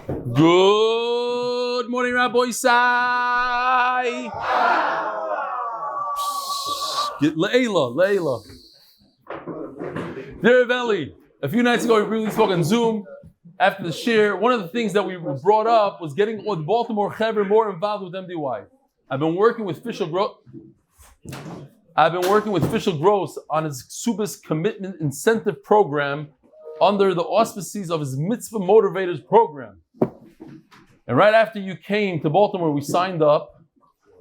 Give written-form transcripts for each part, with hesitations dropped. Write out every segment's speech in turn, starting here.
Good morning, Rabbi Sai. Get Leila. Dear Veli, a few nights ago we briefly spoke on Zoom. After the share, one of the things that we brought up was getting the Baltimore Chaver more involved with MDY. I've been working with Fischl Gross on his Kesubos commitment incentive program under the auspices of his Mitzvah Motivators program. And right after you came to Baltimore, we signed up.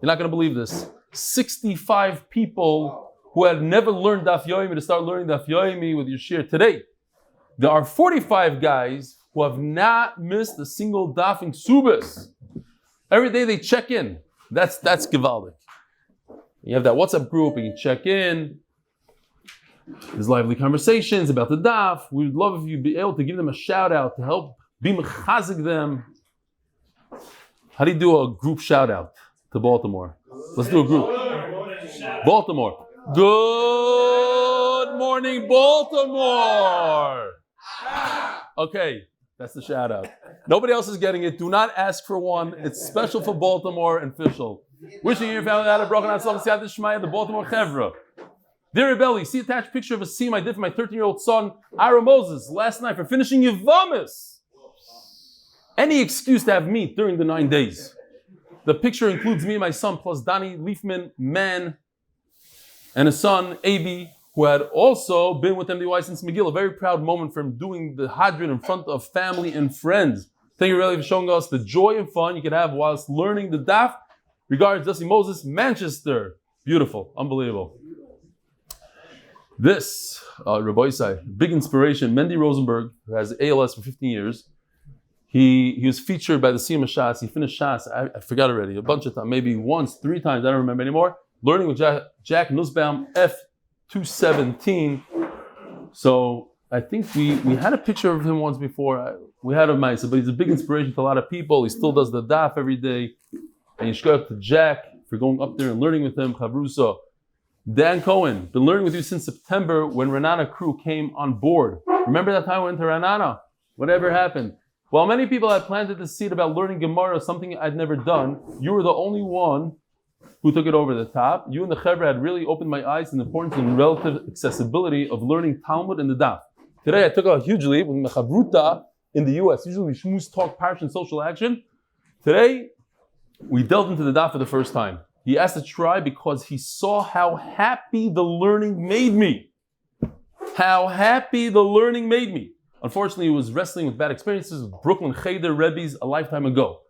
You're not going to believe this. 65 people who had never learned Daf Yomi to start learning Daf Yomi with your share today. There are 45 guys who have not missed a single Daf in Kesubos. Every day they check in. That's gewaldic. You have that WhatsApp group and you check in. There's lively conversations about the Daf. We would love if you'd be able to give them a shout out to help be mechazik them. How do you do a group shout out to Baltimore? Let's do a group. Baltimore. Good morning, Baltimore. Okay, that's the shout out. Nobody else is getting it. Do not ask for one. It's special for Baltimore and Fischl. Wishing your family out of broken hatzlacha, the Baltimore Chevra. Dear Rebelli, see attached picture of a seam I did for my 13-year-old son, Aaron Moses, last night for finishing Yevamis. Any excuse to have meat during the 9 days. The picture includes me and my son, plus Danny Leafman, Man, and his son, Avi, who had also been with MDY since McGill. A very proud moment for him doing the Hadran in front of family and friends. Thank you really for showing us the joy and fun you can have whilst learning the Daf. Regards, Dusty Moses, Manchester. Beautiful, unbelievable. This, Rabbi Isai, big inspiration, Mendy Rosenberg, who has ALS for 15 years. He was featured by the Sima Shas. He finished Shas, I forgot already, a bunch of times, maybe once, 3 times, I don't remember anymore. Learning with Jack Nussbaum, F217. So I think we had a picture of him once before. We had a mice, but he's a big inspiration to a lot of people. He still does the Daf every day. And you should go up to Jack for going up there and learning with him, Chavruso. Dan Cohen, been learning with you since September when Renana crew came on board. Remember that time we went to Renana? Whatever happened? While many people had planted the seed about learning Gemara, something I'd never done, you were the only one who took it over the top. You and the Chevra had really opened my eyes to the importance and relative accessibility of learning Talmud and the Daf. Today I took a huge leap with Mechavruta in the US. Usually we shmooze, talk, parish, and social action. Today we delved into the Daf for the first time. He asked to try because he saw how happy the learning made me. How happy the learning made me. Unfortunately, he was wrestling with bad experiences with Brooklyn Cheder Rebbes a lifetime ago.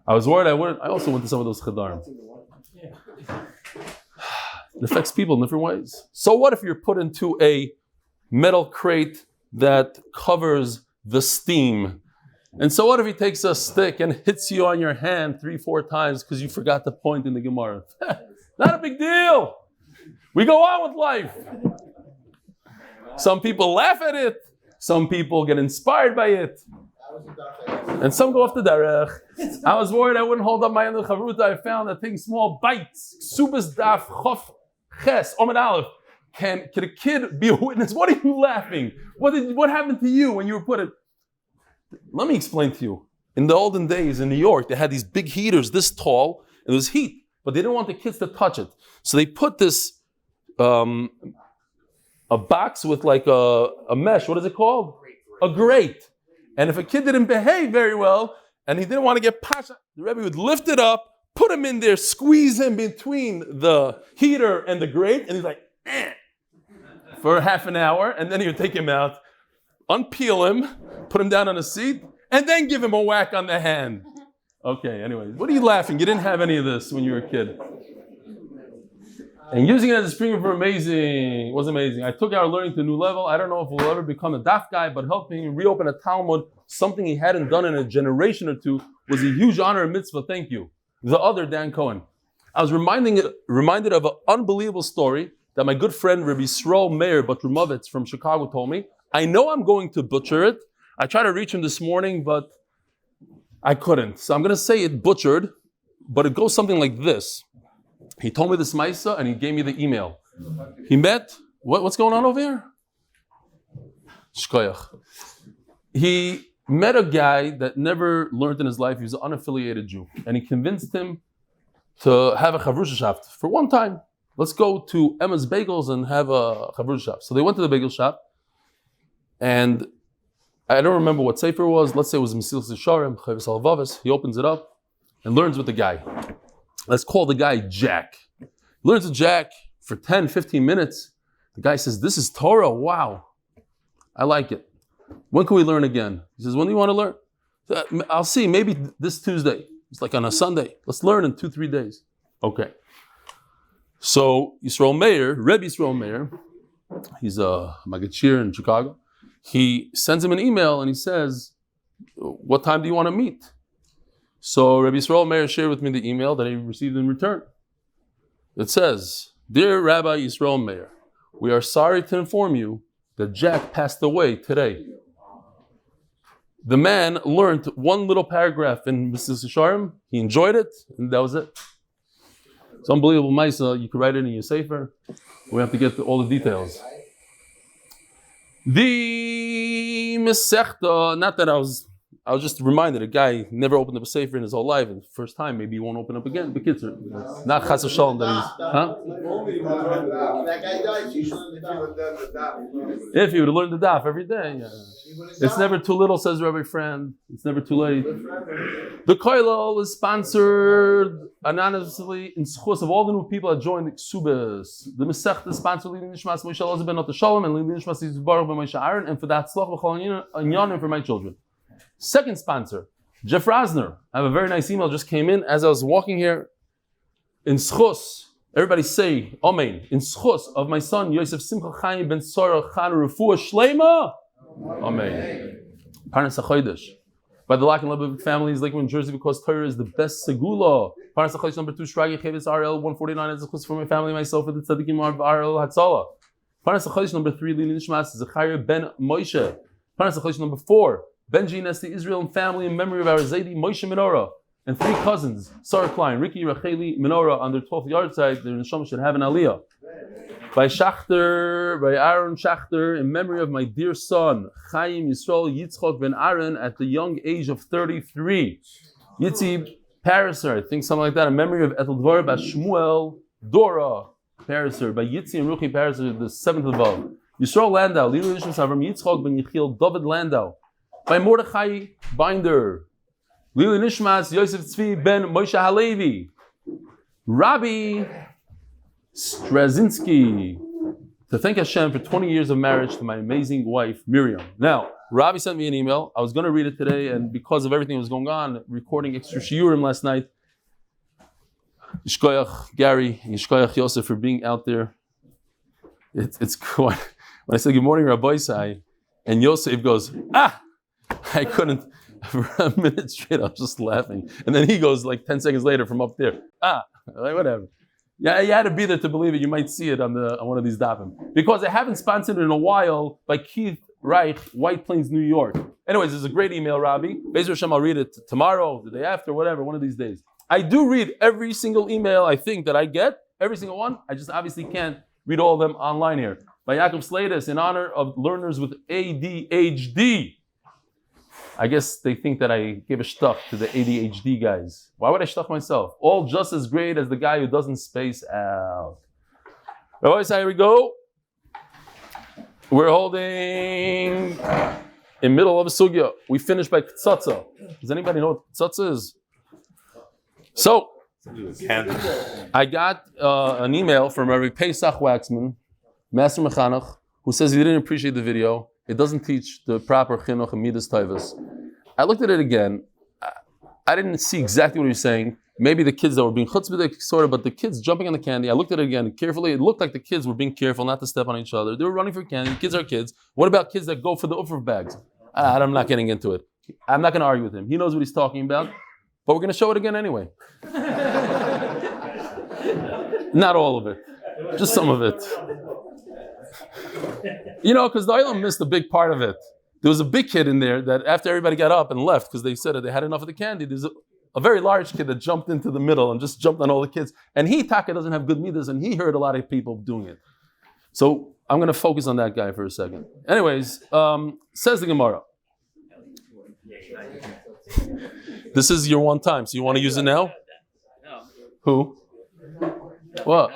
I was worried I wouldn't. I also went to some of those Chadarim. It affects people in different ways. So what if you're put into a metal crate that covers the steam? And so what if he takes a stick and hits you on your hand 3-4 times because you forgot the point in the Gemara? Not a big deal. We go on with life. Some people laugh at it. Some people get inspired by it. And some go off the derech. I was worried I wouldn't hold up my end of Chavruta. I found that thing small bites. Kesubos Daf Chof Ches Amud Aleph. Can a kid be a witness? What are you laughing? What happened to you when you were put in? Let me explain to you. In the olden days in New York, they had these big heaters this tall, and there was heat, but they didn't want the kids to touch it. So they put this a box with like a mesh. What is it called? A grate. And if a kid didn't behave very well, and he didn't want to get pasha, the Rebbe would lift it up, put him in there, squeeze him between the heater and the grate, and he's like, for half an hour, and then he would take him out, unpeel him, put him down on a seat, and then give him a whack on the hand. Okay, anyway, what are you laughing? You didn't have any of this when you were a kid. And using it as a spring for amazing, it was amazing. I took our learning to a new level. I don't know if we'll ever become a Daf guy, but helping him reopen a Talmud, something he hadn't done in a generation or two, was a huge honor and mitzvah. Thank you. The other Dan Cohen. I was reminded of an unbelievable story that my good friend Rabbi Yisroel Meir Batrumovitz from Chicago told me. I know I'm going to butcher it. I tried to reach him this morning, but I couldn't. So I'm going to say it butchered, but it goes something like this. He told me this Maisa and he gave me the email. He met, what's going on over here? Shkoyach. He met a guy that never learned in his life. He was an unaffiliated Jew. And he convinced him to have a chavrusha for one time. Let's go to Emma's Bagels and have a chavrusha. So they went to the bagel shop. And I don't remember what sefer it was. Let's say it was Mesilas Yesharim, Chavis Alvavis. He opens it up and learns with the guy. Let's call the guy Jack. He learns with Jack for 10, 15 minutes. The guy says, this is Torah. Wow. I like it. When can we learn again? He says, when do you want to learn? I'll see, maybe this Tuesday. It's like on a Sunday. Let's learn in 2-3 days. Okay. So Yisroel Meir, Rebbe Yisroel Meir, he's a Magachir in Chicago. He sends him an email and he says, what time do you want to meet? So Rebbe Yisroel Meir shared with me the email that he received in return. It says, Dear Rabbi Yisroel Meir, we are sorry to inform you that Jack passed away today. The man learned one little paragraph in Mesilas Yesharim. He enjoyed it, and that was it. It's unbelievable, Maisa. You can write it in your sefer. We have to get all the details. The Masechta, not that I was just reminded, a guy never opened up a sefer in his whole life, and the first time, maybe he won't open up again. But kids are not chas v'shalom that he's, huh? If he would have learned the daf every day, yeah. It's never too little, says Rabbi Friend. It's never too late. The Koilol is sponsored anonymously in zchus of all the new people that joined the Kesubos. The Masechta is sponsored Eli Nishmas Moshe Elazar ben Shalom and Eli Nishmas Baruch ben Moshe Aaron, and for the hatzlacha and for my children. Second sponsor, Jeff Rosner. I have a very nice email just came in as I was walking here. In zchus, everybody say Amen. In zchus of my son Yosef Simcha Chaim ben Sara Klein Refuah Shlaima. Amen. Parnas HaChodesh. By the Lock and Lebovic family, Lakewood NJ, because Torah is the best segula. Parnas HaChodesh number 2, Shragi Chafetz RL149 as zchus for my family, myself, and the Tzaddikim of RL Hatzalah. Parnas HaChodesh number 3, Eli Stefansky ben Moshe. Parnas HaChodesh number 4, Benjy Estie Israel Family in memory of our Zayde Moshe Menora. And 3 cousins, Sara Klein, Ricki Racheli Menora on their 12th yard side, their neshama should have an aliyah. By Schachter, by Ahron Schachter, in memory of my dear son, Chaim Yisroel Yitchok ben Aaron at the young age of 33. Yitzi Pariser, I think something like that, in memory of Etel Dvar by Shmuel Dora Pariser, by Yitzi and Ruchi Pariser, the 7th of all. Yisroel Landau, Eli Stefansky Yitzchok ben Yechiel David Landau. By Mordechai Binder, Lili Nishmas Yosef Tzvi ben Moshe Halevi, Rabbi Straczynski, to thank Hashem for 20 years of marriage to my amazing wife Miriam. Now, Rabbi sent me an email. I was going to read it today, and because of everything that was going on, recording extra shiurim last night. Yishkoyach Gary, Yishkoyach Yosef for being out there. It's when I said good morning, Rabbi Sai, and Yosef goes, I couldn't, for a minute straight, I was just laughing. And then he goes like 10 seconds later from up there, like whatever. Yeah, you had to be there to believe it. You might see it on one of these dafim. Because I haven't sponsored in a while by Keith Reich, White Plains, New York. Anyways, there's a great email, Rabbi. Be'ezer Hashem, I'll read it tomorrow, the day after, whatever, one of these days. I do read every single email I think that I get, every single one. I just obviously can't read all of them online here. By Yaakov Slatus, in honor of learners with ADHD. I guess they think that I gave a shtuck to the ADHD guys. Why would I shtuck myself? All just as great as the guy who doesn't space out. Alright, so here we go. We're holding in middle of a sugya. We finished by Ktsatsa. Does anybody know what Ktsatsa is? So, I got an email from Rabbi Pesach Waxman, Master Mechanach, who says he didn't appreciate the video. It doesn't teach the proper chinuch and midas tovos. I looked at it again. I didn't see exactly what he was saying. Maybe the kids that were being chutzpah, sort of, but the kids jumping on the candy. I looked at it again carefully. It looked like the kids were being careful not to step on each other. They were running for candy. Kids are kids. What about kids that go for the ufr bags? I'm not getting into it. I'm not going to argue with him. He knows what he's talking about. But we're going to show it again anyway. Not all of it. Just some of it. You know, because the Olam missed a big part of it. There was a big kid in there that after everybody got up and left, because they said that they had enough of the candy, there's a very large kid that jumped into the middle and just jumped on all the kids. And Taka doesn't have good midas, and he heard a lot of people doing it. So I'm going to focus on that guy for a second. Anyways, says the Gemara. This is your one time, so you want to use it now? No. Who? What?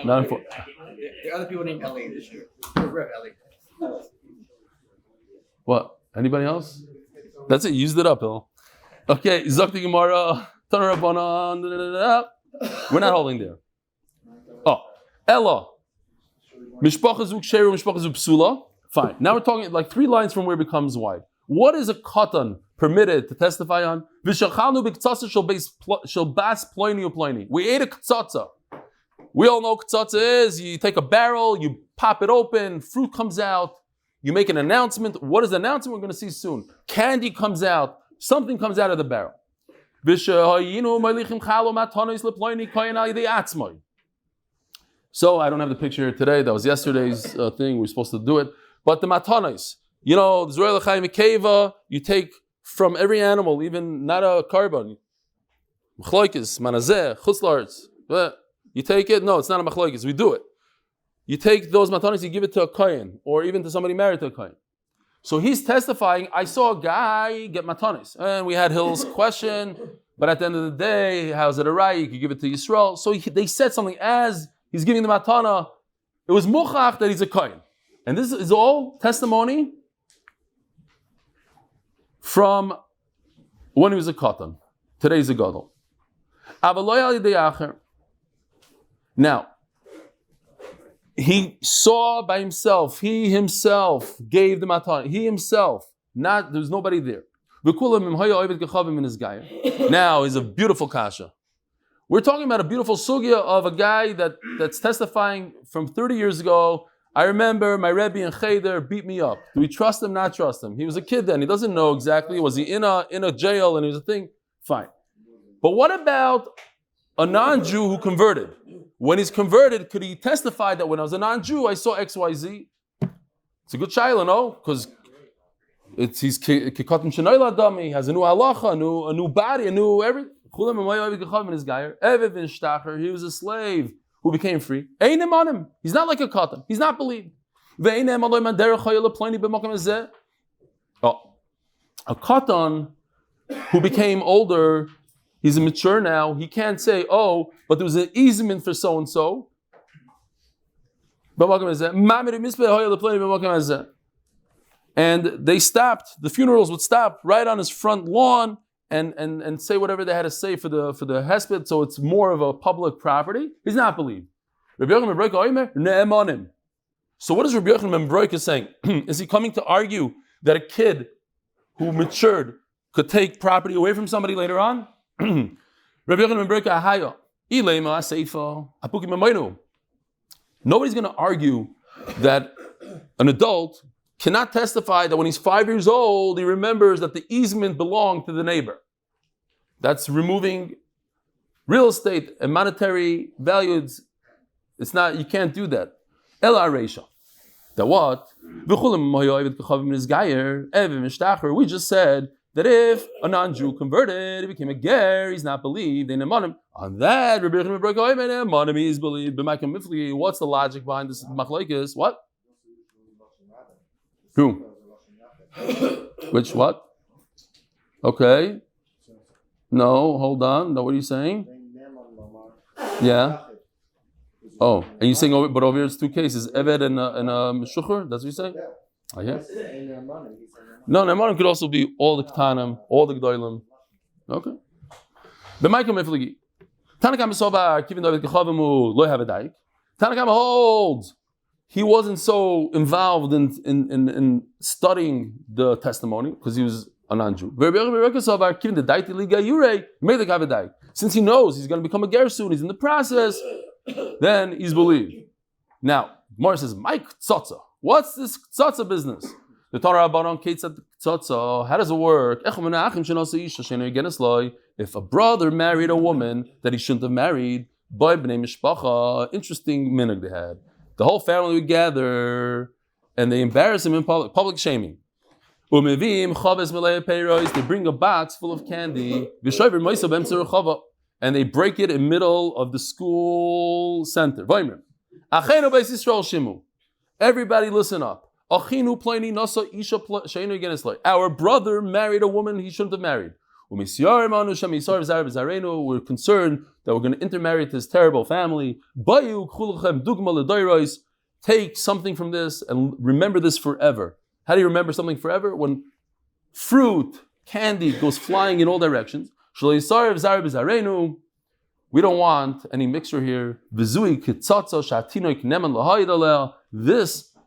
Not important. There are other people named Ellie this year. Rev Ellie. What? Anybody else? That's it. Used it up, Bill. Okay. Zakti Gemara. We're not holding there. Oh, Ella. Mishpacha zuk sheru, mishpacha zuk psula. Fine. Now we're talking like 3 lines from where it becomes wide. What is a katan permitted to testify on? V'shachalnu b'ktzatza shel bas ploini uploini. We ate a ktzatza. We all know ktzatza is, you take a barrel, you pop it open, fruit comes out, you make an announcement. What is the announcement? We're going to see soon. Candy comes out, something comes out of the barrel. So I don't have the picture here today. That was yesterday's thing. We were supposed to do it. But the matanos, the Yisroel Yitchok Keva, you take from every animal, even not a carbon. Machloikis, manazeh, chutzlarts. You take it. No, it's not a machloikis. We do it. You take those matanos, you give it to a kohen, or even to somebody married to a kohen. So he's testifying, I saw a guy get matanos. And we had Hill's question, but at the end of the day, how's it right? You could give it to Yisrael. So they said something as he's giving the matana. It was muchach that he's a kohen. And this is all testimony from when he was a katan. Today he's a gadol. Now, he saw by himself, he himself gave the matana. He himself, there's nobody there. Now is a beautiful kasha. We're talking about a beautiful sugya of a guy that's testifying from 30 years ago. I remember my Rebbe in Cheder beat me up. Do we trust him, not trust him? He was a kid then. He doesn't know exactly. Was he in a jail and it was a thing? Fine. But what about a non-Jew who converted? When he's converted, could he testify that when I was a non-Jew, I saw X, Y, Z? It's a good shaila, no? Because he's kikotim shenoila dami. He has a new hatzlacha, a new body, a new everything. He was a slave who became free. He's not like a katan. He's not believed. Oh, a katan who became older, he's mature now. He can't say, oh, but there was an easement for so and so. And they stopped. The funerals would stop right on his front lawn. And say whatever they had to say for the hesped, so it's more of a public property. He's not believed. So what is Rabbi Yochanan ben Broika saying? Is he coming to argue that a kid who matured could take property away from somebody later on? Rabbi Yochanan ben Broika, nobody's going to argue that an adult cannot testify that when he's 5 years old, he remembers that the easement belonged to the neighbor. That's removing real estate and monetary values. It's not, you can't do that. Ela Aresha. That what? We just said that if a non-Jew converted, he became a ger, he's not believed, they nemanim. On that, he is believed. What's the logic behind this machlokes? What? Who? Which what? Okay. No, hold on. No, what are you saying? Yeah. Oh, and you're saying, but over here it's 2 cases. Eved and a Meshucher? That's what you're saying? Oh, yeah. No, Nemanim could also be all the Ketanim, all the Gdolim. Okay. B'maikam Mifligi. Tanakam Soba, Kivin David Kechavemu, Lo have a Daik. Tanakam holds. He wasn't so involved in studying the testimony because he was a non-Jew. Since he knows he's going to become a ger soon, he's in the process, then he's believed. Now, Gemara says, Mike Tzotza. What's this Tzotza business? The Torah Baron Kate said Tzotza. How does it work? If a brother married a woman that he shouldn't have married, interesting minhag they had. The whole family would gather and they embarrass him in public shaming. They bring a box full of candy and they break it in the middle of the school center. Everybody listen up. Our brother married a woman he shouldn't have married. We're concerned that we're going to intermarry to his terrible family. Take something from this and remember this forever. How do you remember something forever? When fruit, candy goes flying in all directions. We don't want any mixture here. This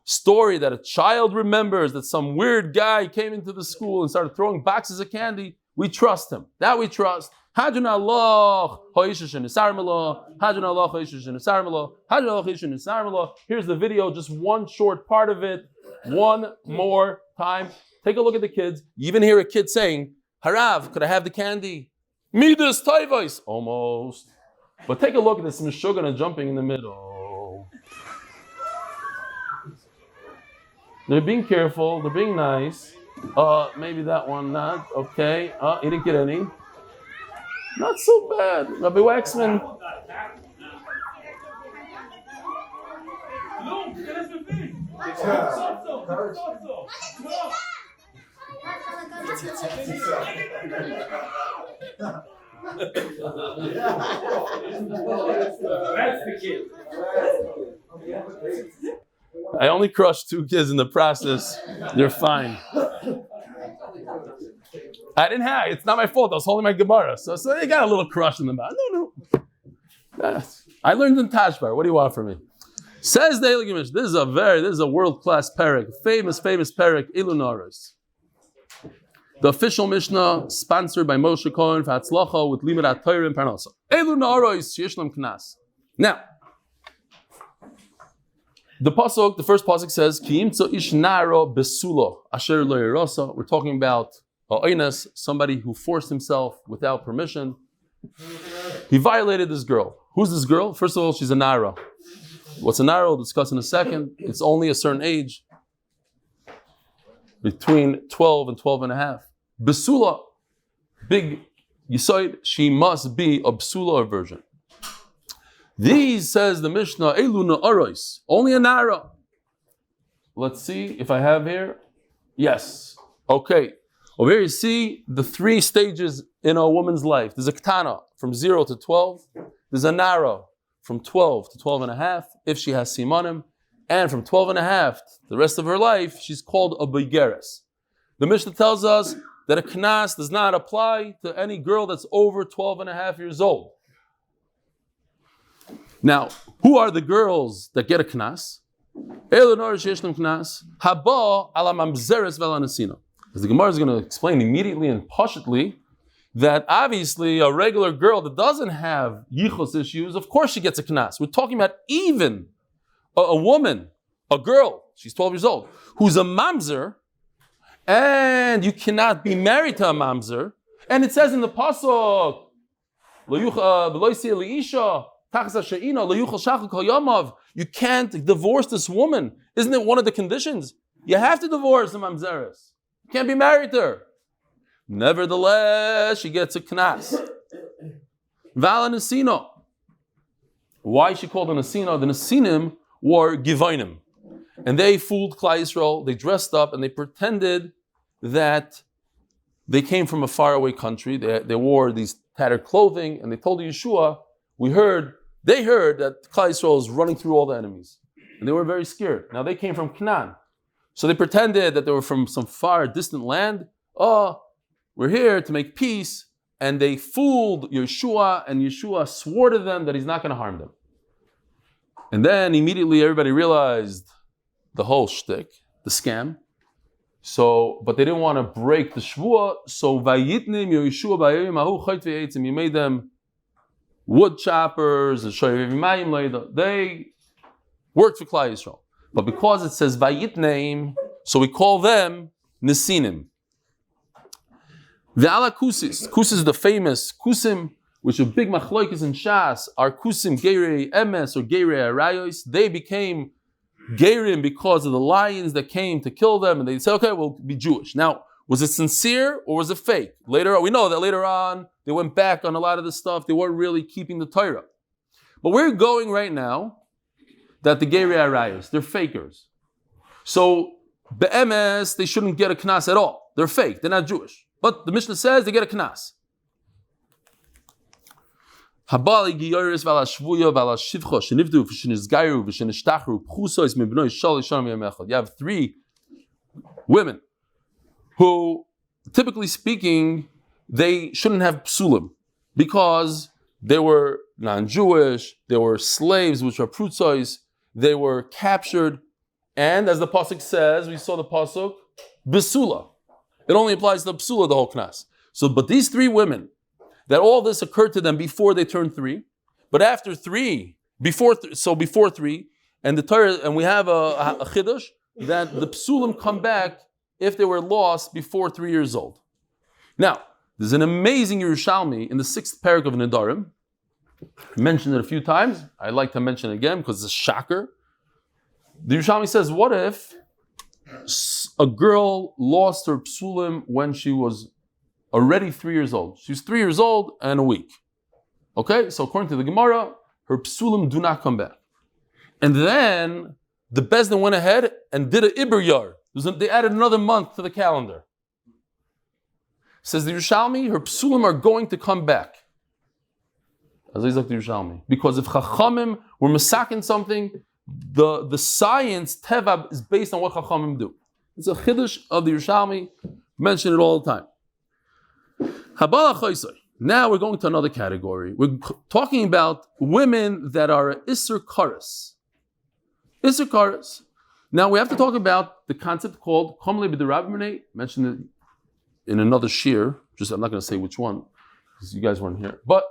story that a child remembers that some weird guy came into the school and started throwing boxes of candy, we trust him. That we trust. Hadran Allah, Hadran Allah. Here's the video, just one short part of it. One more time. Take a look at the kids. You even hear a kid saying, Harav, could I have the candy? Midas Taivis. Almost. But take a look at this Meshugana jumping in the middle. They're being careful. They're being nice. Maybe that one not. Okay. He didn't get any. Not so bad. Rabbi Waxman. I only crushed 2 kids in the process. They're fine. I didn't have. It's not my fault. I was holding my Gemara, so they got a little crush in the mouth. No. I learned in Tashbar. What do you want from me? Says the Eli Gemish. This is a world-class parak, famous parak. Ilunaris. The official Mishnah, sponsored by Moshe Cohen for hatzlacha with limud Torah and parnasa. Ilunaris yishlam knas. Now, the first pasuk says, "Ki imtzo ish naro besulo asher lo yerasa." We're talking about Oines, somebody who forced himself without permission. He violated this girl. Who's this girl? First of all, she's a nara. What's a nara? We'll discuss in a second. It's only a certain age, between 12 and 12 and a half. Besula, big yisoid, she must be a besula, a virgin. These, says the Mishnah, elu na'aros, only a nara. Let's see if I have here. Yes. Okay. Over here you see the 3 stages in a woman's life. There's a ketana from 0 to 12. There's a nara from 12 to 12 and a half, if she has simanim. And from 12 and a half, the rest of her life, she's called a begeres. The Mishnah tells us that a knas does not apply to any girl that's over 12 and a half years old. Now, who are the girls that get a knas? Haba ala mamzeres v'ala nesina. As the Gemara is going to explain immediately and pashutly, that obviously a regular girl that doesn't have yichus issues, of course she gets a knas. We're talking about even a woman, a girl, she's 12 years old, who's a mamzer, and you cannot be married to a mamzer. And it says in the pasuk, you can't divorce this woman. Isn't it one of the conditions? You have to divorce the mamzeres. You can't be married to her. Nevertheless, she gets a knas. Vala nesino. Why is she called a nesino? The nesinim were givonim. And they fooled Klal Yisrael. They dressed up and they pretended that they came from a faraway country. They wore these tattered clothing and they told Yeshua, they heard that Klal Yisrael is running through all the enemies. And they were very scared. Now they came from Canaan. So they pretended that they were from some far distant land. Oh, we're here to make peace. And they fooled Yeshua, and Yeshua swore to them that he's not going to harm them. And then immediately everybody realized the whole shtick, the scam. So, but they didn't want to break the shvua. So vayitnim Yeshua b'ayim ahu chayt v'eitzim. He made them wood choppers and shoyvimayim leida. They worked for Klal Yisrael. But because it says vayitnim, so we call them nesinim. Ve'ala kusis. Kusis is the famous kusim, which are big machloikis in Shas, are kusim geirei emes or geirei arayos. They became geirim because of the lions that came to kill them, and they said, okay, we'll be Jewish. Now, was it sincere or was it fake? Later on, we know that later on, they went back on a lot of this stuff. They weren't really keeping the Torah. But we're going right now that the geirei arayos, they're fakers. So be'emes, they shouldn't get a knas at all. They're fake. They're not Jewish. But the Mishnah says they get a knas. Habali giyoris v'ala shvuya v'ala shivcha shenivdu v'shenizgayru v'shenishtachu pchusois mibnoi shalish shanam yom echad. You have 3 women who, typically speaking, they shouldn't have psulim because they were non-Jewish, they were slaves, which are prutzois, they were captured, and as the pasuk says, we saw the pasuk, besula. It only applies to the psula, the whole knas. So, but these 3 women, that all this occurred to them before they turned 3, but after 3, before 3, and the Torah, and we have a chiddush that the psulim come back if they were lost before 3 years old. Now, there's an amazing Yerushalmi in the 6th parak of Nedarim. I mentioned it a few times. I'd like to mention it again because it's a shocker. The Yerushalmi says, what if a girl lost her psulim when she was already 3 years old? She's 3 years old and a week. Okay, so according to the Gemara, her psulim do not come back. And then the Bezdin went ahead and did an Iber Yar. They added another month to the calendar. Says the Yerushalmi, her psulim are going to come back. As I like the Yerushalmi. Because if Chachamim were masakin something, the science, Teva, is based on what Chachamim do. It's a chiddush of the Yerushalmi. Mention it all the time. Habala Choisoi. Now we're going to another category. We're talking about women that are Isser Karas. Isser Karas. Now we have to talk about the concept called Komle B'derabimene. Mentioned it in another shir. Just I'm not going to say which one because you guys weren't here. But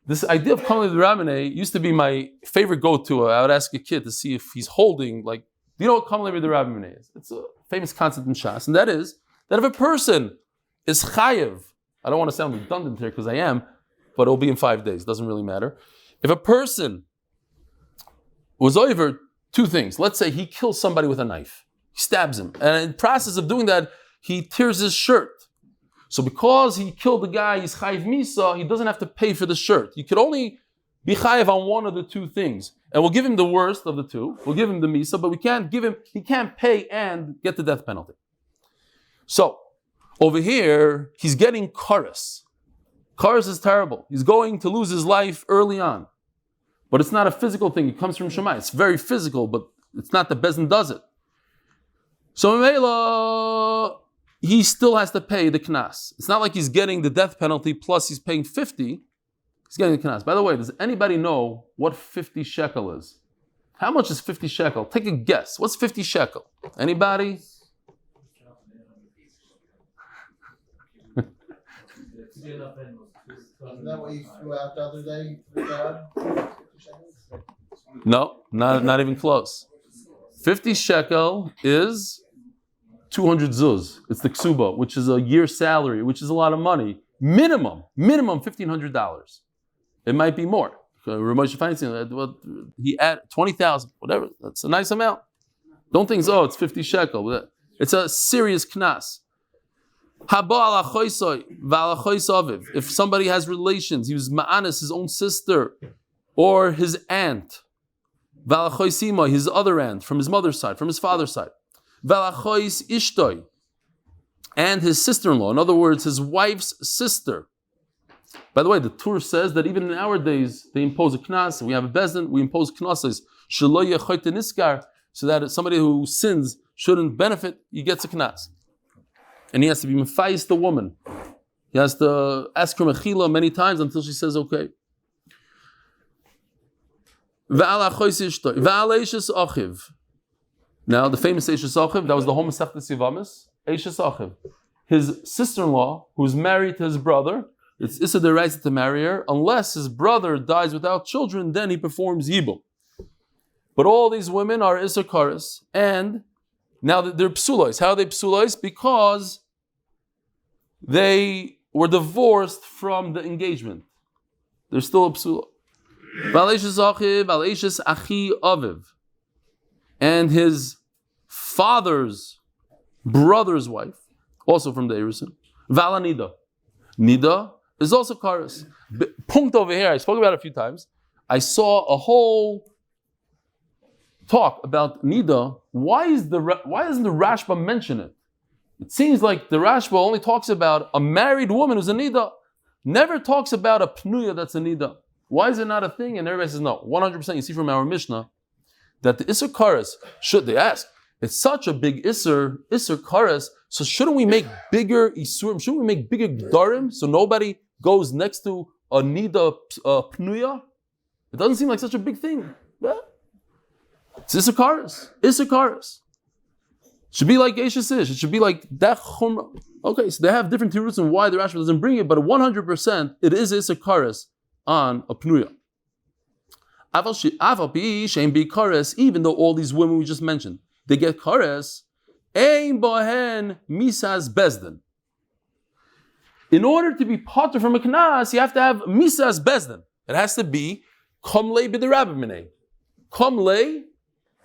this idea of Komle B'derabimene used to be my favorite go-to. I would ask a kid to see if he's holding, like, do you know what Komle B'derabimene is? It's a famous concept in Shas, and that is that if a person is chayev, I don't want to sound redundant here because I am, but it'll be in 5 days. Doesn't really matter. If a person was over 2 things, let's say he kills somebody with a knife, he stabs him, and in the process of doing that, he tears his shirt. So because he killed the guy, he's chayiv misa, he doesn't have to pay for the shirt. You could only be chayiv on one of the 2 things. And we'll give him the worst of the 2. We'll give him the misa, but he can't pay and get the death penalty. So, over here, he's getting karas. Karas is terrible. He's going to lose his life early on. But it's not a physical thing. It comes from Shemai. It's very physical, but it's not that Bezdin does it. So, Mela, he still has to pay the knas. It's not like he's getting the death penalty plus he's paying 50. He's getting the knas. By the way, does anybody know what 50 shekel is? How much is 50 shekel? Take a guess. What's 50 shekel? Anybody? Isn't that what you threw out the other day? No, not even close. 50 shekel is 200 zuz. It's the ksuba, which is a year's salary, which is a lot of money. Minimum $1,500. It might be more. Ramosha Feinstein, he added 20,000, whatever. That's a nice amount. Don't think, it's 50 shekel. It's a serious knas. If somebody has relations, he was ma'anis, his own sister, or his aunt, his other aunt, from his mother's side, from his father's side, and his sister-in-law, in other words, his wife's sister. By the way, the Torah says that even in our days, they impose a knas. We have a bezdin, we impose knases, so that somebody who sins shouldn't benefit, he gets a knas. And he has to be mefayis the woman. He has to ask her mechila many times until she says okay. Now the famous Eishes Achiv, that was the whole Masechta Sivamis. Eishes Achiv, his sister-in-law, who's married to his brother, it's Issa deraisa to marry her, unless his brother dies without children, then he performs Yibum. But all these women are Issa Karas, and now they're psulois. How are they psulois? Because they were divorced from the engagement. They're still a psula. And his father's brother's wife, also from the Erison, Vala Nida. Nida is also Karas. Punkt over here, I spoke about it a few times. I saw a whole talk about Nida, why doesn't the Rashba mention it? It seems like the Rashba only talks about a married woman who's a Nida, never talks about a Pnuya that's a Nida. Why is it not a thing? And everybody says no. 100% you see from our Mishnah that the Isser Karas, should they ask, it's such a big Isser Karas, so shouldn't we make bigger Isurim, shouldn't we make bigger Gdarim so nobody goes next to a Nida Pnuya? It doesn't seem like such a big thing. Yeah. It's Isser Karas. Should be like Geisha Sish. It should be like that Chumrah. Okay, so they have different roots and why the Rashba doesn't bring it, but 100% it is Isser Karas on a Pnuya. Even though all these women we just mentioned, they get Karas, Ein Bohen Misas Bezdin. In order to be potter from a Knas, you have to have Misas Bezdin. It has to be Komlei B'derabimene. Komlei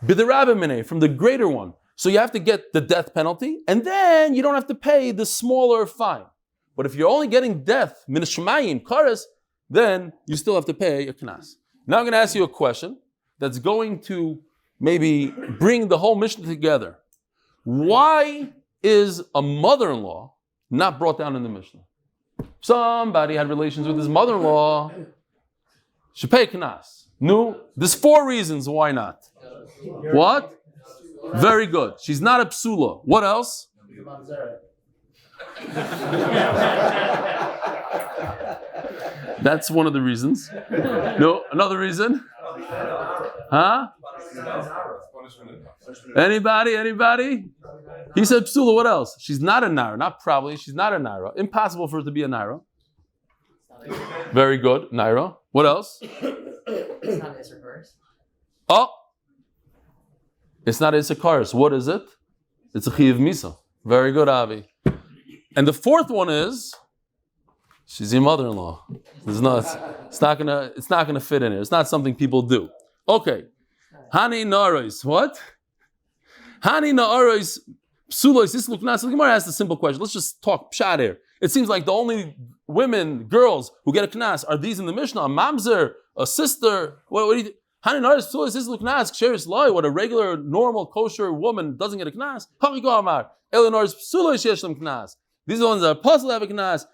B'derabimene, from the greater one. So you have to get the death penalty, and then you don't have to pay the smaller fine. But if you're only getting death, min shemayim, karas, then you still have to pay a knas. Now I'm going to ask you a question that's going to maybe bring the whole Mishnah together. Why is a mother-in-law not brought down in the Mishnah? Somebody had relations with his mother-in-law, should pay a knas. No, there's 4 reasons why not. What? Very good. She's not a psula. What else? That's one of the reasons. No, another reason? Huh? Anybody? He said psula. What else? She's not a naira. Not probably. She's not a naira. Impossible for her to be a naira. Very good. Naira. What else? It's not Isser Karas. Oh. It's not Isser Karas. What is it? It's a Chiyav Misa. Very good, Avi. And the 4th one is she's your mother-in-law. It's not gonna fit in here. It's not something people do. Okay. Hani Narois. What? Hani Narois Psulois Isluknas. The Gemara asked a simple question. Let's just talk pshat here. It seems like the only women, girls who get a knas are these in the Mishnah. A mamzer, a sister. What do you think? What a regular, normal, kosher woman doesn't get a knas. These are the ones that are possible to have a knas.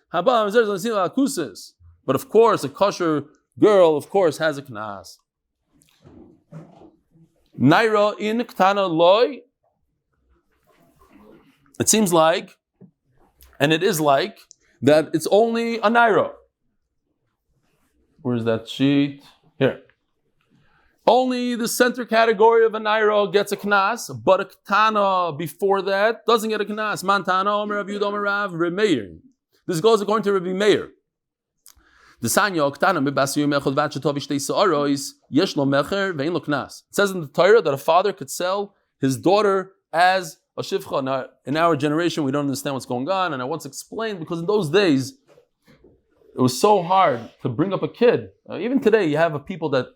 But of course, a kosher girl, of course, has a knas. Naira in ktana loy. It seems like, and it is like, that it's only a naira. Where's that sheet? Here. Only the center category of a naira gets a knas, but a ktana before that doesn't get a knas. Mantana, Omer Rav Yud, Omer Rav, Reb Meir. This goes according to Rabbi Meir. The Sanya ktana mebasiyum echad vat shetov ishtei sa'arois yesh lo mecher ve'in lo knas. It says in the Torah that a father could sell his daughter as a shivcha. Now, in our generation, we don't understand what's going on, and I once explained because in those days it was so hard to bring up a kid. Even today, you have people that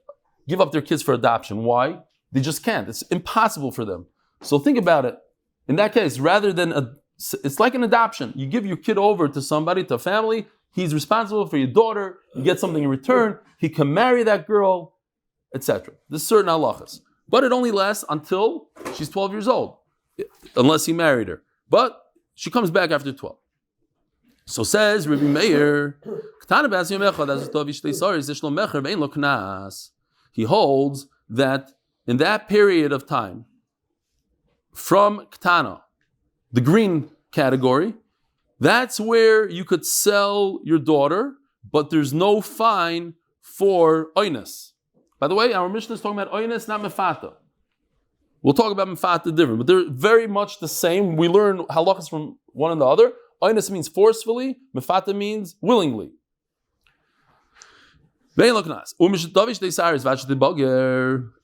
give up their kids for adoption. Why? They just can't. It's impossible for them. So think about it. In that case, rather than it's like an adoption. You give your kid over to somebody, to a family. He's responsible for your daughter. You get something in return. He can marry that girl, etc. There's certain halachas. But it only lasts until she's 12 years old, unless he married her. But she comes back after 12. So says Rabbi Meir, he holds that in that period of time, from Ktana, the green category, that's where you could sell your daughter, but there's no fine for oines. By the way, our Mishnah is talking about oines, not mefata. We'll talk about mefata different, but they're very much the same. We learn halachas from one and the other. Oines means forcefully, mefata means willingly. In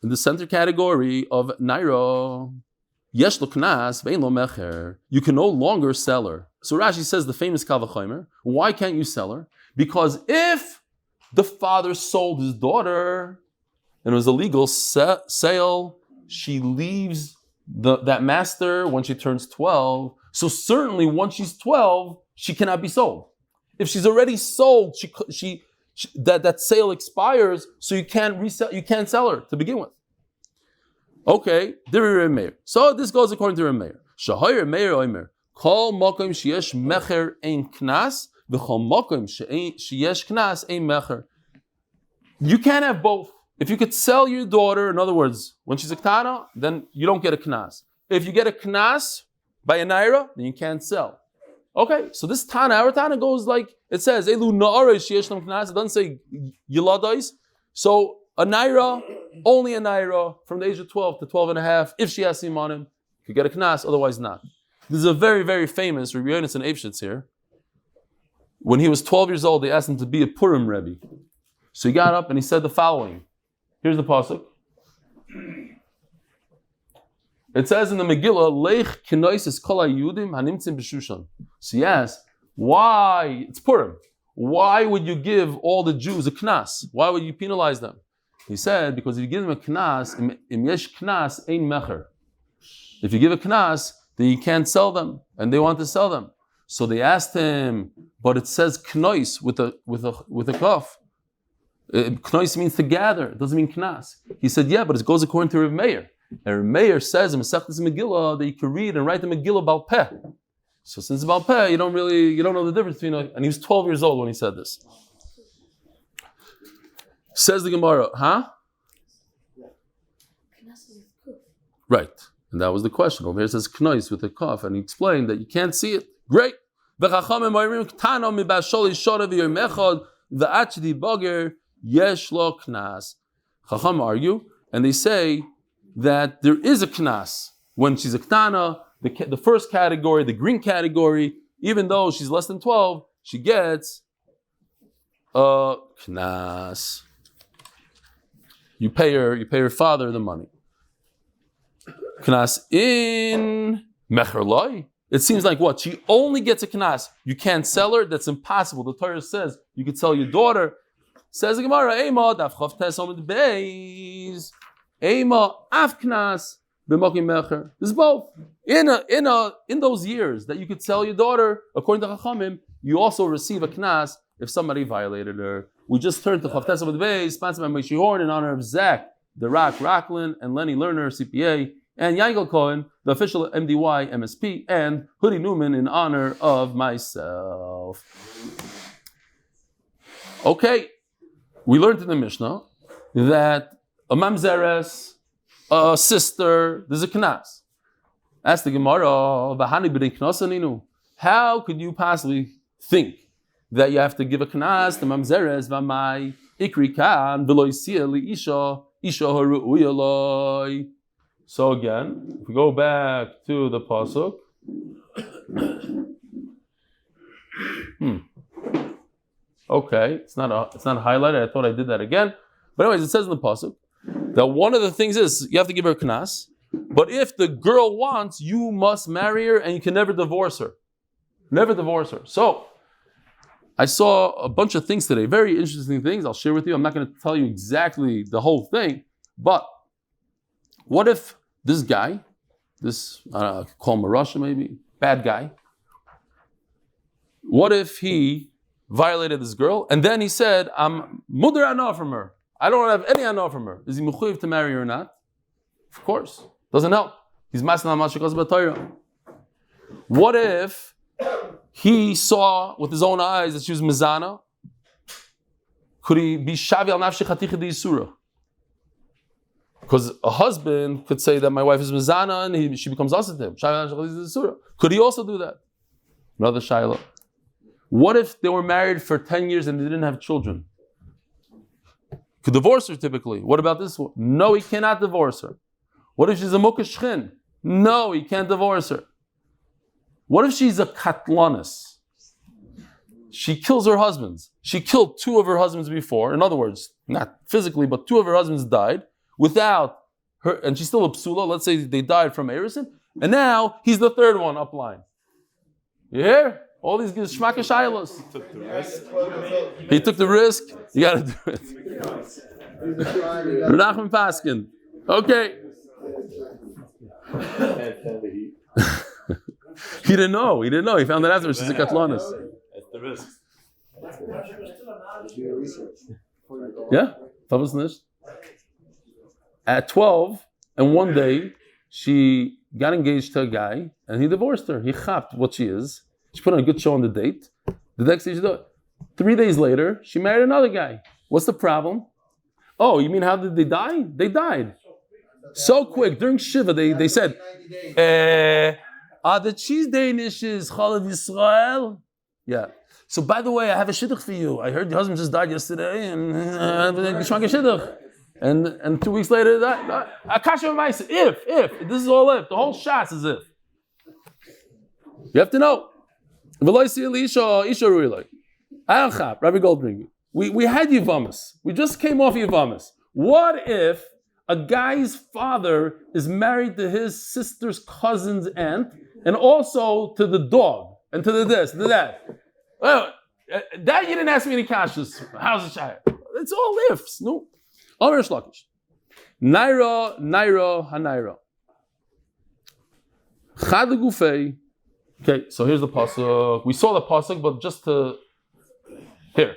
the center category of naira, yesh lo knas ve'in lo mecher, you can no longer sell her. So Rashi says the famous Kal V'chomer, why can't you sell her? Because if the father sold his daughter and it was a legal sale, she leaves that master when she turns 12. So certainly once she's 12, she cannot be sold. If she's already sold, that sale expires, so you can't resell, you can't sell her to begin with. Okay, Diri Meir. So this goes according to Meir. Shahoyer Meir Omer. Kol Mokim Sheyesh Mecher Ein Knas, V'chol Mokim Sheyesh Knas Ein Mecher. You can't have both. If you could sell your daughter, in other words, when she's a Ketana, then you don't get a Knas. If you get a Knas by a Naira, then you can't sell. Okay, so this Tana, our Tana goes like, it says, Elu Na'ara Sheyesh Lam Knas, it doesn't say Yiladais. So a Naira, only a Naira, from the age of 12 to 12 and a half, if she has Simanim, you get a Knas, otherwise not. This is a very, very famous Rabbi Yonasan Eivshitz here. When he was 12 years old, they asked him to be a Purim Rebbe. So he got up and he said the following. Here's the pasuk. It says in the Megillah, Leich kenoises kol hayudim hanimtzim b'Shushan. So he asked, why, it's Purim, why would you give all the Jews a knas? Why would you penalize them? He said, because if you give them a knas, im yesh knas ein mecher. If you give a knas, then you can't sell them, and they want to sell them. So they asked him, but it says knois with a kaf. Knois means to gather, it doesn't mean knas. He said, yeah, but it goes according to Rav Meir. And Rav Meir says in Masechtas Megillah that you can read and write the Megillah Bal Peh. So since it's Bal Peh, you don't know the difference between, and he was 12 years old when he said this. Says the Gemara, huh? Right. And that was the question. Over here it says knois with a kaf, and he explained that you can't see it. Great. Chacham argue, and they say that there is a knas when she's a ktana, the first category, the green category, even though she's less than 12, she gets a knas. You pay her father the money. Knas in mecher loy. It seems like what? She only gets a knas. You can't sell her. That's impossible. The Torah says you could sell your daughter. Says the Gemara, Ema daf chavtes Amud Beis. Ema af knas b'mokim mecher. This is both. In those years that you could sell your daughter, according to Chachamim, you also receive a knas if somebody violated her. We just turned to chavtes Amud Beis, sponsored by Moshe Horn in honor of Zach, the Racklin, and Lenny Lerner, CPA, and Yankel Cohen, the official MDY MSP, and Hoodie Newman in honor of myself. Okay, we learned in the Mishnah that a mamzeres, a sister, there's a knas. Ask the Gemara, how could you possibly think that you have to give a knas to mamzeres v'mai ikri kan v'lo yisiyah li isha haru'uya loy. So again, if we go back to the pasuk, okay, it's not highlighted. I thought I did that again, but anyways, it says in the pasuk that one of the things is you have to give her a knas, but if the girl wants, you must marry her, and you can never divorce her. Never divorce her. So I saw a bunch of things today, very interesting things. I'll share with you. I'm not going to tell you exactly the whole thing, but what if this guy, call him a Russia maybe, bad guy, what if he violated this girl and then he said, I'm mudar anah from her. I don't have any anah from her. Is he mechuyev to marry her or not? Of course. Doesn't help. He's masna mashikos b'Torah. What if he saw with his own eyes that she was mizana? Could he be shavi al nafshi chaticha di yisura? Because a husband could say that my wife is mizana and she becomes asa to him. Could he also do that? Another shayla. What if they were married for 10 years and they didn't have children? Could divorce her typically. What about this one? No, he cannot divorce her. What if she's a mukesh shchin? No, he can't divorce her. What if she's a katlanis? She kills her husbands. She killed 2 of her husbands before. In other words, not physically, but 2 of her husbands died without her, and she's still a psula. Let's say they died from Erison, and now he's the 3rd one up line. You hear? All these shmaka shaylos. He took the risk. You got to do it. Menachem Paskin. Okay. He didn't know. He found that afterwards. She's a katlanis. That's the risk. Yeah. At 12, and one day she got engaged to a guy, and he divorced her. He chapped what she is. She put on a good show on the date. The next day she did it. 3 days later, she married another guy. What's the problem? Oh, you mean how did they die? They died. So quick. During Shiva, they said, the cheese Danish is Chalav Yisrael. Yeah. So by the way, I have a shidduch for you. I heard your husband just died yesterday, and Gishmak shidduch. And 2 weeks later, Akasha Maisa, if. This is all if. The whole shas is if. You have to know. Rabbi Goldring, we had Yevamis. We just came off Yevamis. What if a guy's father is married to his sister's cousin's aunt, and also to the dog, and to the this, to that? Well, that you didn't ask me any kashas. How's the shayah? It's all ifs. No. Amr Shlakish. Naira, Hanaira. Chad Gufei. Okay, so here's the pasuk. We saw the pasuk, but just to here.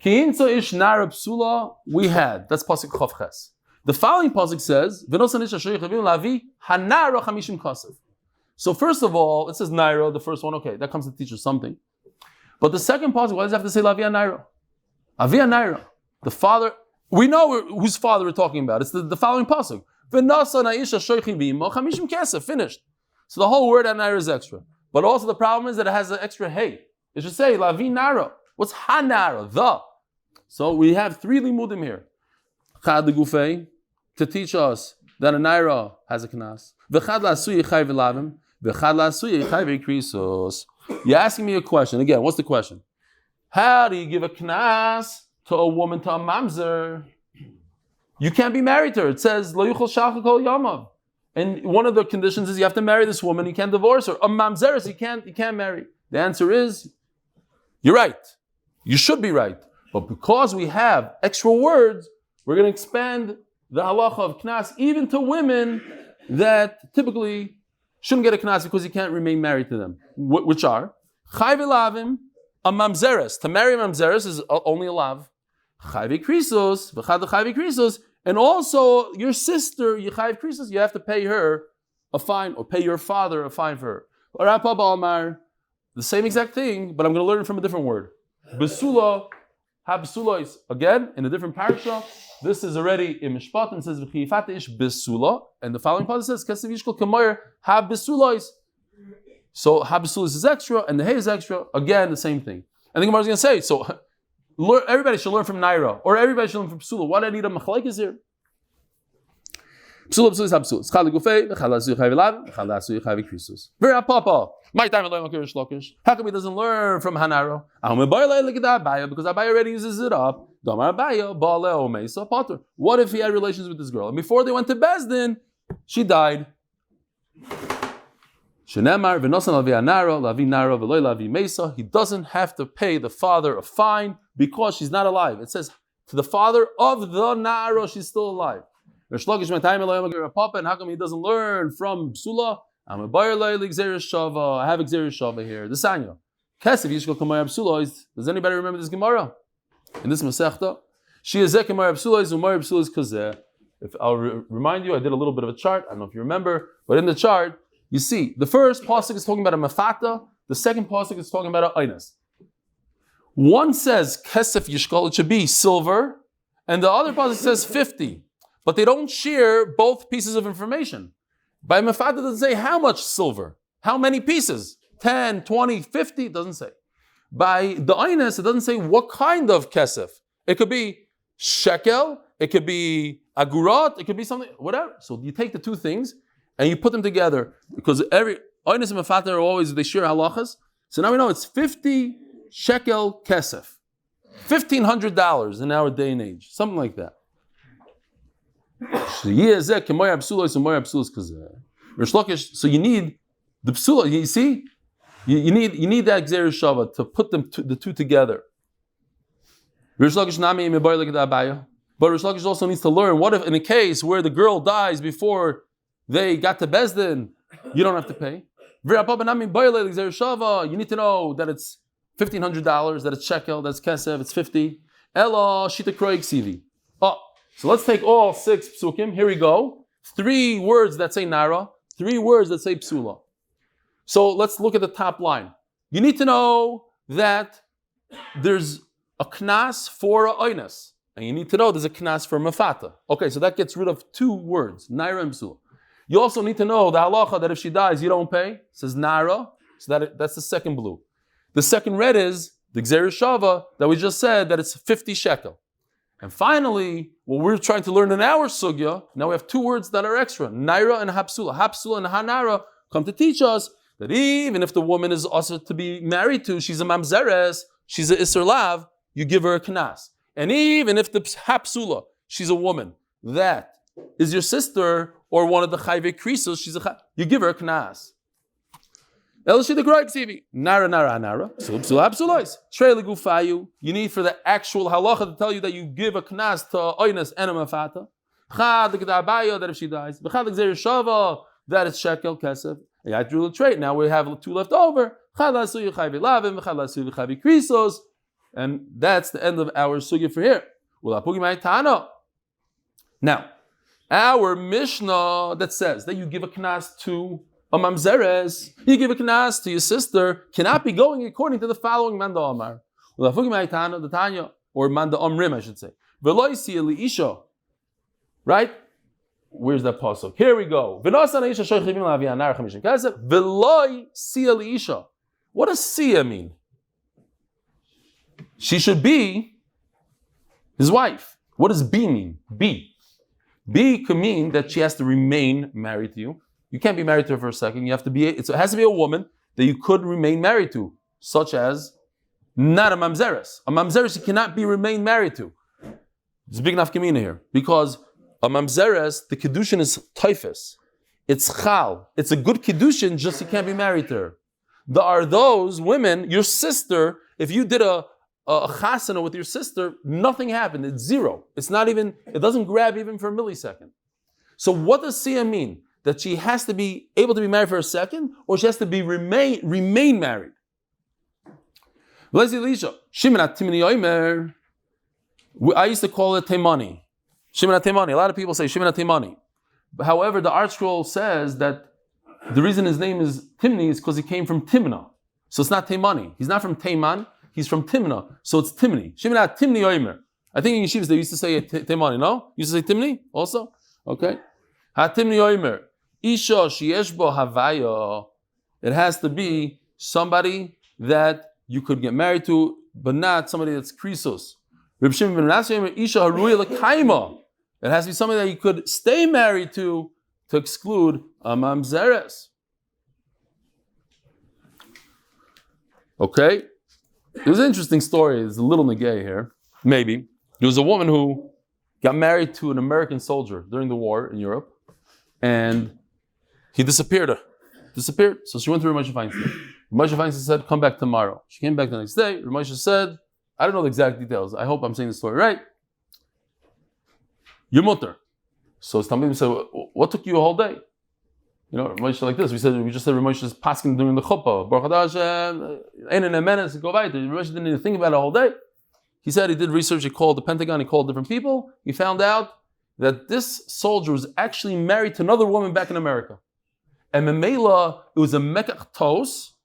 Ki'insa ish nara psula, we had. That's pasuk Chav Ches. The following pasuk says, V'nosan ish asher yichavim lavi hanara chamishim kasev. So first of all, it says naira, the first one. Okay, that comes to teach us something. But the second pasuk, why does it have to say lavi naira? Avi naira. The father. We know whose father we're talking about. It's the following pasuk. V'nosan ish asher yichavim chamishim kasev. Finished. So the whole word naira is extra. But also the problem is that it has an extra hey. It should say lavi nara. What's hanara? The. So we have 3 limudim here. Chad gufei, to teach us that a naira has a knas. V'chad la'asuy yechai v'lavim. V'chad la'asuy yechai v'krisos. You're asking me a question. Again, what's the question? How do you give a knas to a woman, to a mamzer? You can't be married to her. It says lo yuchol shalcha kol yamav. And one of the conditions is you have to marry this woman. You can't divorce her. A mamzeres, you can't marry. The answer is, you're right. You should be right. But because we have extra words, we're going to expand the halacha of knas even to women that typically shouldn't get a knas because you can't remain married to them. Which are chai v'lavim, a mamzeres. To marry a mamzeres is only a lav. Chai v'krisos, v'chad chai v'krisos, and also your sister, Yechai v'krisos, you have to pay her a fine, or pay your father a fine for her. Or Rapa Balmar, the same exact thing, but I'm going to learn it from a different word. Besula. Habsulois, again, in a different parasha, this is already in Mishpat, and it says, V'chiyifate ish besula, and the following part says, Kesav yishkol kamoyer, habsulois. So, habsulois is extra, and the hay is extra, again, the same thing. And the Gemara is going to say, so, everybody should learn from Naira, or everybody should learn from Psula. Why do I need a machlekes here? Psula is habsulois. Chal gufei, v'chal la'asuy chai v'lav, v'chal la'asuy chai v'krisus. Very papa. My time alone, how come he doesn't learn from Hanaro? Because Abaye already uses it up. What if he had relations with this girl? And before they went to Bezdin, she died. He doesn't have to pay the father a fine because she's not alive. It says to the father of the Naro, she's still alive. And how come he doesn't learn from Psula? I have Xeris Shava here. The Sanya. Kesef Yishkol Kamayab Psulois. Does anybody remember this Gemara? In this Masechta? She is Zek Kamayab Psulois, Umayab Psulois Kazeh. If I'll remind you, I did a little bit of a chart. I don't know if you remember, but in the chart, you see, the first pasuk is talking about a Mafata, the second pasuk is talking about a Einas. One says Kesef Yishkol, it should be silver, and the other pasuk says 50. But they don't share both pieces of information. By Mafata it doesn't say how much silver, how many pieces, 10, 20, 50, it doesn't say. By the Einas, it doesn't say what kind of kesef. It could be shekel, it could be agurat, it could be something, whatever. So you take the two things and you put them together because every Einas and Mafata are always, they share halachas. So now we know it's 50 shekel kesef. $1,500 in our day and age, something like that. So you need the psula. You see, you need that Xeris Shava to put the two together. But Rish Lakish also needs to learn, what if in a case where the girl dies before they got to Bezdin, you don't have to pay. You need to know that it's $1,500, that it's shekel, that's kesef, it's 50. Ella shita kroig sivi. Oh, So let's take all 6 psukim. Here we go. 3 words that say nara, 3 words that say psula. So let's look at the top line. You need to know that there's a knas for a oines. And you need to know there's a knas for mafata. Okay, so that gets rid of 2 words, naira and psula. You also need to know the halacha that if she dies, you don't pay. It says nara. So that's the second blue. The second red is the Gzeir Shava that we just said that it's 50 shekel. And finally, what we're trying to learn in our sugya, now we have 2 words that are extra, naira and hapsula. Hapsula and hanara come to teach us that even if the woman is also to be married to, she's a mamzeres, she's a isser lav, you give her a knas. And even if the hapsula, she's a woman, that is your sister or one of the chayve krisos, you give her a knas. Nara nara nara. You need for the actual halacha to tell you that you give a knas to oines and a mafata. That if she dies, that is shekel kesef. Now we have 2 left over. And that's the end of our sugya for here. Now, our Mishnah that says that you give a knas to a mamzeres, you give a knas to your sister, cannot be going according to the following Manda Amar. The Tanya, or Manda Amrim, I should say. Veloy si Eli Isha. Right? Where's that pasuk? Here we go. Veloy si Eli Isha. What does Sia mean? She should be his wife. What does B mean? B. B could mean that she has to remain married to you. You can't be married to her for a second. You have to be. It has to be a woman that you could remain married to, such as not a mamzeres. A mamzeres you cannot be remain married to. There's a big nafkamina here because a mamzeres, the kedushin is typhus. It's chal. It's a good kedushin, just you can't be married to her. There are those women, your sister. If you did a chasana with your sister, nothing happened. It's 0. It's not even. It doesn't grab even for a millisecond. So what does Sia mean? That she has to be able to be married for a second, or she has to be remain married. I used to call it Temani. Shimon Temani. A lot of people say Shimon Temani. However, the Art Scroll says that the reason his name is Timni is because he came from Timna. So it's not Temani. He's not from Teman. He's from Timna. So it's Timni. Shimon Timni Oimer. I think in yeshivas they used to say Temani. No? Used to say Timni also. Okay. Hatimni Oimer. Isha sheyeshbo havaya. It has to be somebody that you could get married to, but not somebody that's krisos. Reb Shimon ben Menashe Isha haruya lekaima. It has to be somebody that you could stay married to exclude a mamzeres. Okay, there's an interesting story. There's a little negay here. Maybe there was a woman who got married to an American soldier during the war in Europe, and he disappeared. So she went to Rav Moshe Feinstein. Rav Moshe Feinstein said, "Come back tomorrow." She came back the next day. Rav Moshe said, "I don't know the exact details. I hope I'm saying the story right. Your mutter." So some people said, "What took you a whole day?" You know, Rav Moshe like this. We just said Rav Moshe's passing during the chuppah. Baruch Hadash, ein and a menace, go weiter. Rav Moshe didn't even think about it a whole day. He said he did research. He called the Pentagon. He called different people. He found out that this soldier was actually married to another woman back in America. And Memela, it was a mekach tos.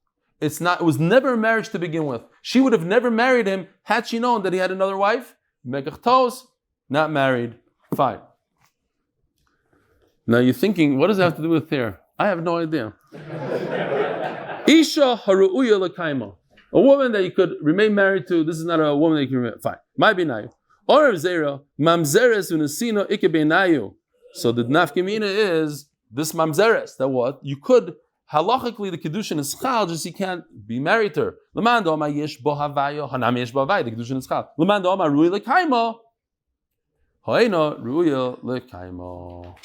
It was never a marriage to begin with. She would have never married him had she known that he had another wife. Mekach tos, not married. Fine. Now you're thinking, what does that have to do with here? I have no idea. Isha haru'uya lekaima. A woman that you could remain married to. This is not a woman that you can remain. Fine. Might be nayu. Or zera mamzeres unasino ikebenayu. So the nafkamina is this mamzeres, that what? You could, halachically, the kedushin is chal, just you can't be married to her. L'man da'oma yesh bo havayo, hanam yesh bo havayo, the kedushin is chal. L'man da'oma ru'y l'kaimo, ha'ena ru'y l'kaimo.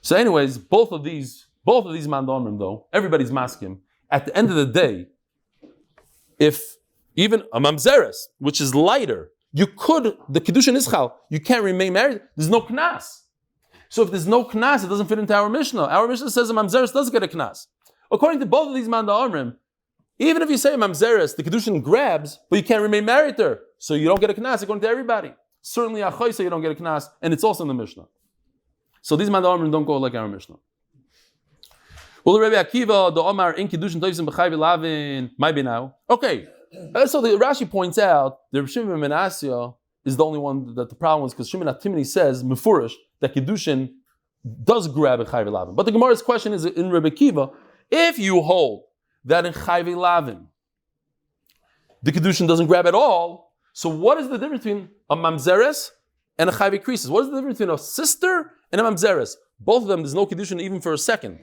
So anyways, both of these man da'omrim though, everybody's maskim, at the end of the day, if even a mamzeres, which is lighter, the kedushin is chal, you can't remain married, there's no knas. So if there's no knas, it doesn't fit into our Mishnah. Our Mishnah says a mamzeres does get a knas. According to both of these man da'omrim, even if you say a mamzeres, the kedushin grabs, but you can't remain married to her, so you don't get a knas according to everybody. certainly achoisa you don't get a knas, and it's also in the Mishnah. So these mandarim don't go like our Mishnah. Well, the Rebbe Akiva, the Omar in Kiddushin Toivsim b'chayv lavin, might be now. Okay, so the Rashi points out the Shimon ben Menasya is the only one that the problem was because Shimon Atimni says mefurish that Kiddushin does grab a chayv lavin. But the Gemara's question is in Rebbe Akiva, if you hold that in chayv lavin the Kiddushin doesn't grab at all, so what is the difference between a mamzeres and a chayv krisis? What is the difference between a sister and a mamzeres? Both of them, there's no Kiddushin even for a second.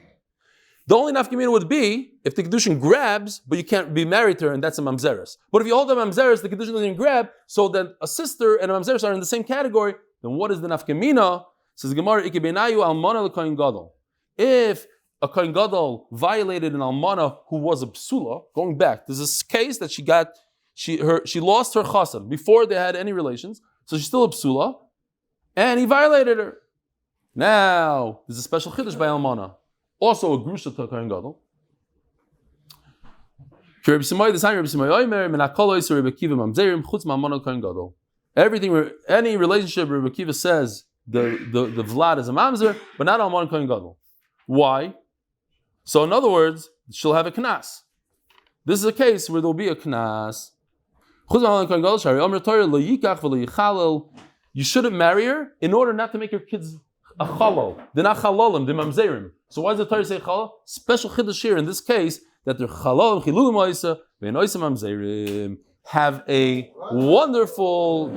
The only nafkamina would be if the Kiddushin grabs, but you can't be married to her, and that's a mamzeres. But if you hold a mamzeres, the Kiddushin doesn't grab, so then a sister and a mamzeres are in the same category, then what is the nafkamina? Says the Gemara, Ikebenayu almana l'kohen gadol. If a kohen gadol violated an almana who was a psula, going back, there's this case that she lost her chassan before they had any relations, so she's still a psula, and he violated her. Now, there's a special chiddush by almana. Also a grusha to kohen gadol. Everything, any relationship Rebbe Akiva says the vlad is a mamzer, but not almana kohen gadol. Why? So in other words, she'll have a knas. This is a case where there will be a knas. You shouldn't marry her in order not to make your kids a chalal. They're not chalalim, they're mamzerim. So why does the Torah say chalal? Special chiddush here in this case that they're chalalim, chilulim oisa, ve'noisa mamzerim. Have a wonderful